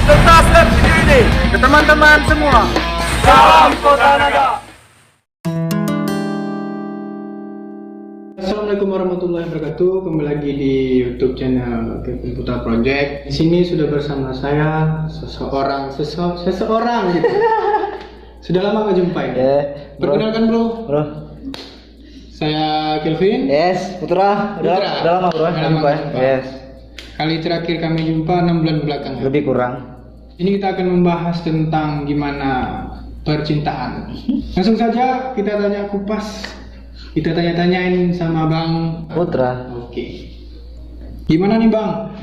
serta share video ini ke teman-teman semua. Salam Kota Naga. Assalamualaikum warahmatullahi wabarakatuh. Kembali lagi di YouTube channel Kevin Putra Project. Di sini sudah bersama saya seseorang gitu. Sudah lama nggak jumpa ya. Perkenalkan bro. Saya Kelvin. Yes, Putra. Udah lama bro. Jumpa. Yes. Kali terakhir kami jumpa 6 bulan belakang. Ya? Lebih kurang. Ini kita akan membahas tentang gimana percintaan. Langsung saja kita tanya kupas. Kita tanya-tanyain sama Bang Putra. Oke. Gimana nih Bang?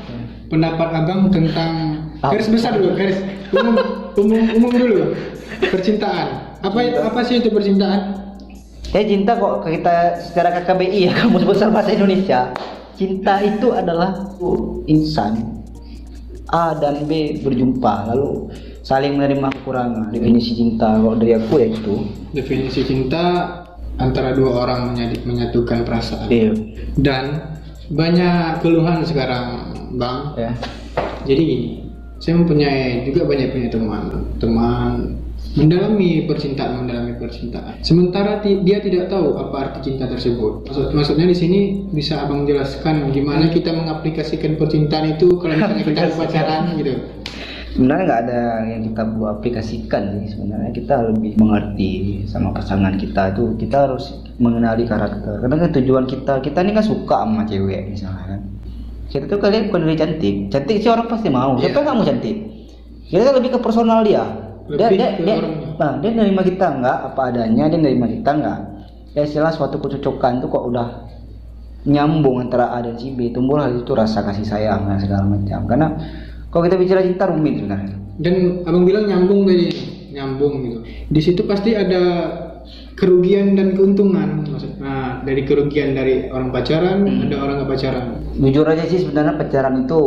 Pendapat Abang tentang garis besar dulu, garis umum dulu. Percintaan. Apa sih itu percintaan? Cinta kok kita secara KKBI ya, Kamus Besar Bahasa Indonesia. Cinta itu adalah insan A dan B berjumpa lalu saling menerima kekurangan. Definisi cinta kalau dari aku ya itu. Definisi cinta antara dua orang menyatukan perasaan. Iya. Dan banyak keluhan sekarang Bang. Ya. Jadi gini, saya mempunyai juga banyak punya teman mendalami percintaan. Sementara dia tidak tahu apa arti cinta tersebut. Maksudnya di sini bisa Abang jelaskan gimana kita mengaplikasikan percintaan itu kalau misalnya kita pacaran gitu. Sebenarnya nggak ada yang kita buat aplikasikan sih. Sebenarnya kita lebih mengerti sama pasangan kita itu. Kita harus mengenali karakter. Karena kan tujuan kita ini kan suka sama cewek misalnya kan. Kita tuh kalian bukan dari cantik sih orang pasti mau. Siapa nggak mau cantik? Kita kan lebih ke personal dia. Dia nerima kita nggak apa adanya, dia nerima kita nggak. Ya istilah suatu kecocokan tuh kok udah nyambung antara A dan si B, tumbuhlah itu rasa kasih sayang dan segala macam. Karena kalau kita bicara cinta rumit sebenarnya. Dan Abang bilang nyambung gitu. Di situ pasti ada kerugian dan keuntungan. Maksudnya dari kerugian dari orang pacaran, ada orang nggak pacaran. Jujur aja sih sebenarnya pacaran itu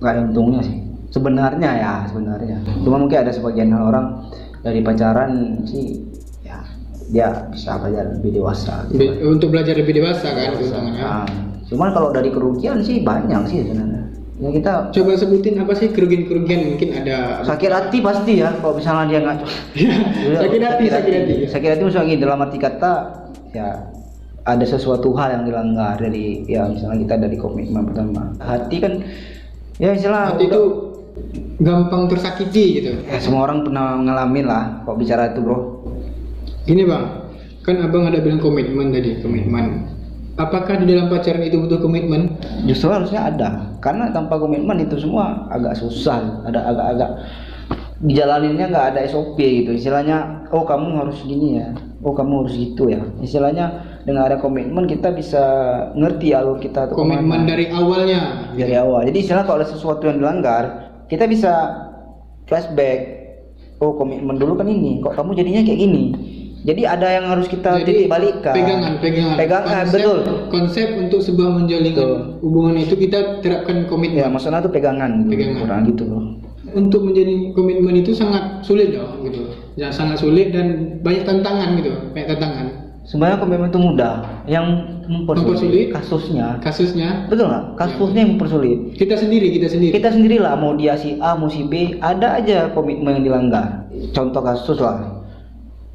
nggak ada untungnya sih. Sebenarnya. Cuma mungkin ada sebagian orang dari pacaran sih ya dia bisa belajar lebih dewasa. Gitu. Untuk belajar lebih dewasa kan keuntungannya. Cuman kalau dari kerugian sih banyak sih sebenarnya. Ya kita coba sebutin apa sih kerugian mungkin ada. Sakit hati pasti ya kalau misalnya dia nggak. sakit hati misalnya dalam arti kata ya ada sesuatu hal yang dilanggar dari ya misalnya kita dari komitmen pertama. Hati kan ya misalnya hati itu gampang tersakiti gitu. Ya, semua orang pernah ngalamin lah kok bicara itu bro. Gini Bang, kan Abang ada bilang komitmen. Apakah di dalam pacaran itu butuh komitmen? Justru harusnya ada, karena tanpa komitmen itu semua agak susah. Ada agak dijalaninnya nggak ada SOP gitu. Istilahnya, oh kamu harus gini ya, oh kamu harus gitu ya. Istilahnya dengan ada komitmen kita bisa ngerti alur kita tuh komitmen kemana. Dari awalnya. Dari awal. Jadi istilah kalau ada sesuatu yang dilanggar, kita bisa flashback. Oh komitmen dulu kan ini, kok kamu jadinya kayak gini. Jadi ada yang harus kita titik balikkan. Pegangan, betul. Konsep untuk sebuah menjalin hubungan itu kita terapkan komitmen. Ya, maksudnya itu pegangan. Kurang gitu loh. Untuk menjadi komitmen itu sangat sulit dong gitu. Ya, sangat sulit dan banyak tantangan gitu. Sebenarnya komitmen itu mudah. Yang mempersulit kasusnya. Betul nggak? Kasusnya yang mempersulit. Kita sendirilah. Mau dia si A, mau si B, ada aja komitmen yang dilanggar. Contoh kasus lah.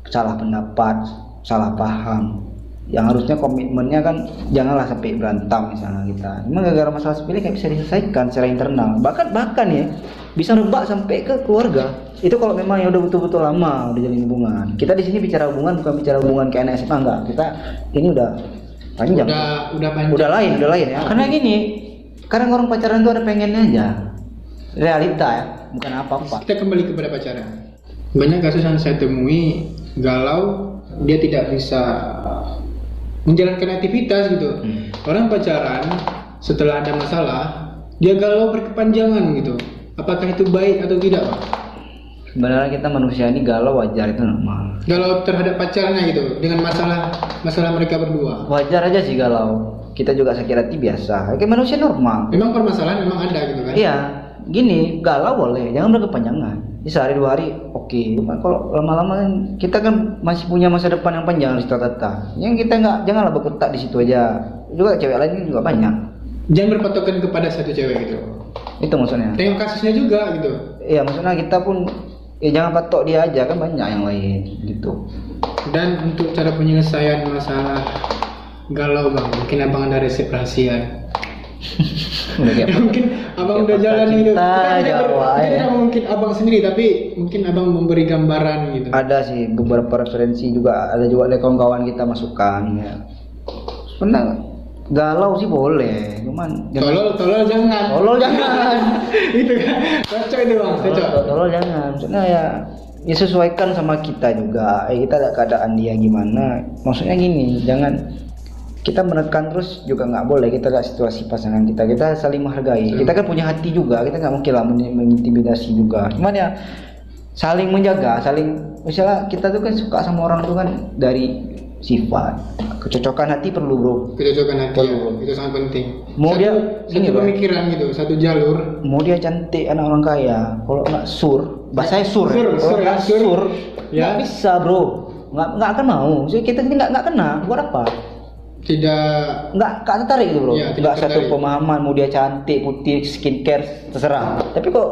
Salah pendapat, salah paham. Yang harusnya komitmennya kan janganlah sampai berantem misalnya kita. Memang gara-gara masalah sepele kayak bisa diselesaikan secara internal. Bahkan ya bisa rebak sampai ke keluarga. Itu kalau memang ya udah betul-betul lama udah jalin hubungan. Kita di sini bicara hubungan bukan bicara hubungan kayak anak SMA enggak. Kita ini udah panjang. Udah panjang. Udah lain ya. Karena gini, kadang orang pacaran itu ada pengennya aja. Realita ya, bukan apa-apa. Kita kembali kepada pacaran. Banyak kasus yang saya temui galau, dia tidak bisa menjalankan aktivitas gitu. Orang pacaran setelah ada masalah dia galau berkepanjangan gitu. Apakah itu baik atau tidak Pak? Sebenarnya kita manusia ini galau wajar, itu normal. Galau terhadap pacarnya gitu dengan masalah mereka berdua. Wajar aja sih galau. Kita juga sakit hati biasa. Kayak manusia normal. Memang permasalahan memang ada gitu kan? Iya. Gini, galau boleh, jangan berkepanjangan. Di sehari 2 hari oke. Kalau lama-lama kan kita kan masih punya masa depan yang panjang harus ditata. Yang kita janganlah berkutat di situ aja. Juga cewek lain juga banyak. Jangan berpatokan kepada satu cewek gitu. Itu maksudnya. Tengok kasusnya juga gitu. ya maksudnya kita pun ya jangan patok dia aja, kan banyak yang lain gitu. Dan untuk cara penyelesaian masalah galau bang, mungkin abang ada resep rahasia. Mungkin abang udah jalan itu. Tidak mungkin abang sendiri, tapi mungkin abang memberi gambaran gitu. Ada sih beberapa referensi juga, ada juga dari kawan-kawan kita masukan ya. Sebenarnya galau sih boleh, cuman tolol jangan. Tolol jangan. Itu kan cocok itu bang, cocok. Tolol jangan. Maksudnya ya sesuaikan sama kita juga. Kita ada keadaan dia gimana. Maksudnya gini, jangan kita menekan terus juga nggak boleh. Kita lihat situasi pasangan kita saling menghargai. Kita kan punya hati juga, kita nggak mungkin lah mengintimidasi juga. Cuman ya saling menjaga, misalnya kita tuh kan suka sama orang tuh kan dari sifat, kecocokan hati perlu bro. Kecocokan hati perlu, ya, bro. Itu sangat penting. Mau satu, dia satu pemikiran gitu, satu jalur. Mau dia cantik anak orang kaya, kalau nggak bahasanya sur ya. Nggak bisa bro, nggak akan mau. Jadi kita nggak kena, buat apa? Nggak tertarik gitu bro. Ya, nggak satu pemahaman, mau dia cantik, putih, skincare terserah. Tapi kok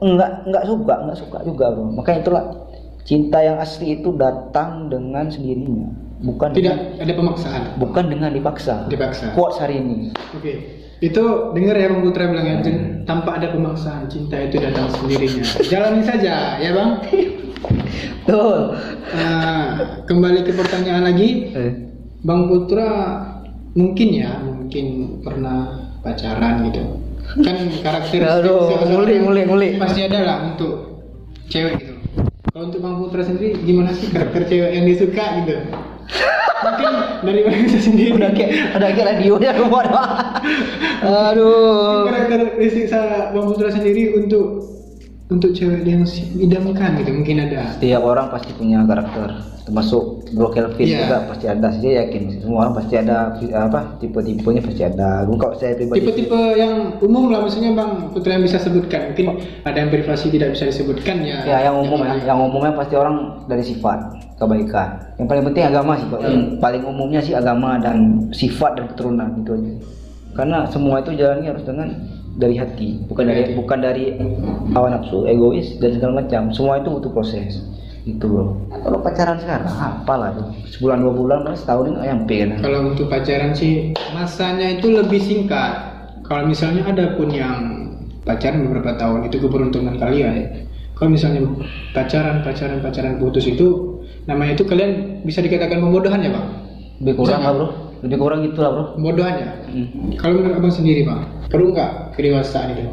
nggak suka juga bro. Makanya itulah cinta yang asli itu datang dengan sendirinya, tidak ada pemaksaan. Bukan dengan dipaksa. Quotes hari ini. Oke. Itu dengar ya Bang Putra bilang ya, tanpa ada pemaksaan cinta itu datang sendirinya. Jalani saja ya bang. Betul. Kembali ke pertanyaan lagi. Bang Putra mungkin pernah pacaran gitu. Kan karakteristik mulai. Pasti ada lah untuk cewek gitu. Kalau untuk Bang Putra sendiri gimana sih karakter cewek yang dia suka gitu? Mungkin dari Bang Putra sendiri. Udah kayak radionya buat. Aduh. Karakteristik Bang Putra sendiri untuk cewek yang idamkan gitu, mungkin ada. Setiap orang pasti punya karakter, termasuk Bro Kelvin juga pasti ada. Saya yakin semua orang pasti ada tipe-tipenya pasti ada. Kalau saya pribadi tipe-tipe yang umum lah, maksudnya Bang Putra yang bisa sebutkan. Mungkin ada yang privasi tidak bisa disebutkan ya. Ya yang umumnya pasti orang dari sifat, kebaikan. Yang paling penting agama sih, Yang paling umumnya sih agama dan sifat dan keturunan itu aja. Karena semua itu jalannya harus dari hati, bukan dari hawa nafsu, egois dan segala macam. Semua itu butuh proses. Itu bro. Kalau pacaran sekarang apalah tuh, sebulan 2 bulan setahun nggak nyampe kan. Kalau untuk pacaran sih masanya itu lebih singkat. Kalau misalnya ada pun yang pacaran beberapa tahun, itu keberuntungan kalian. Kalau misalnya pacaran putus itu namanya itu kalian bisa dikatakan pembodohan ya bang? Lebih kurang lah bro, lebih kurang gitu lah bro. Pembodohannya. Kalau menurut abang sendiri bang, perlu nggak kedewasaan itu?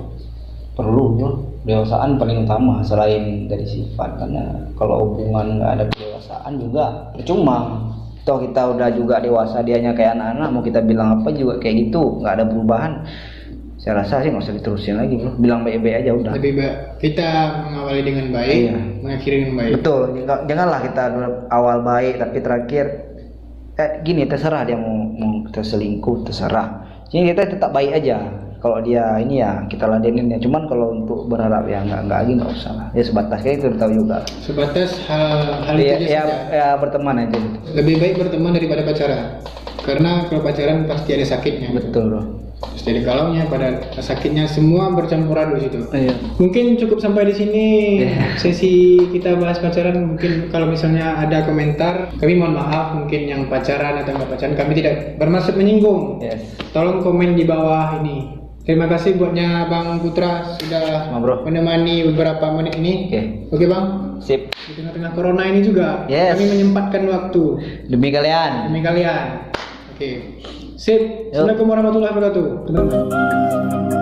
Perlu bro. Kedewasaan paling utama selain dari sifat, karena kalau hubungan nggak ada kedewasaan juga percuma. Toh kita udah juga dewasa, dianya kayak anak-anak, mau kita bilang apa juga kayak gitu, nggak ada perubahan. Saya rasa sih nggak usah diterusin lagi bro, bilang baik-baik aja udah. Lebih baik kita mengawali dengan baik, mengakhiri dengan baik. Betul, janganlah kita awal baik tapi terakhir gini, terserah dia mau terselingkuh, terserah. Jadi kita tetap baik aja. Kalau dia ini ya kita ladenin ya. Cuman kalau untuk berharap ya nggak lagi nggak usah lah. Ya sebatas kayak itu tahu juga. Sebatas hal itu saja. Ya berteman aja. Lebih baik berteman daripada pacaran. Karena kalau pacaran pasti ada sakitnya. Betul bro. Pasti ada galaunya, pada sakitnya, semua bercampuran di situ. Iya. Mungkin cukup sampai di sini sesi kita bahas pacaran. Mungkin kalau misalnya ada komentar, kami mohon maaf. Mungkin yang pacaran atau nggak pacaran, kami tidak bermaksud menyinggung. Yes. Tolong komen di bawah ini. Terima kasih buatnya Bang Putra sudah menemani beberapa menit ini. Oke Bang. Sip. Di tengah-tengah corona ini juga kami menyempatkan waktu demi kalian. Oke. Sip. Assalamualaikum warahmatullahi wabarakatuh. Teman-teman.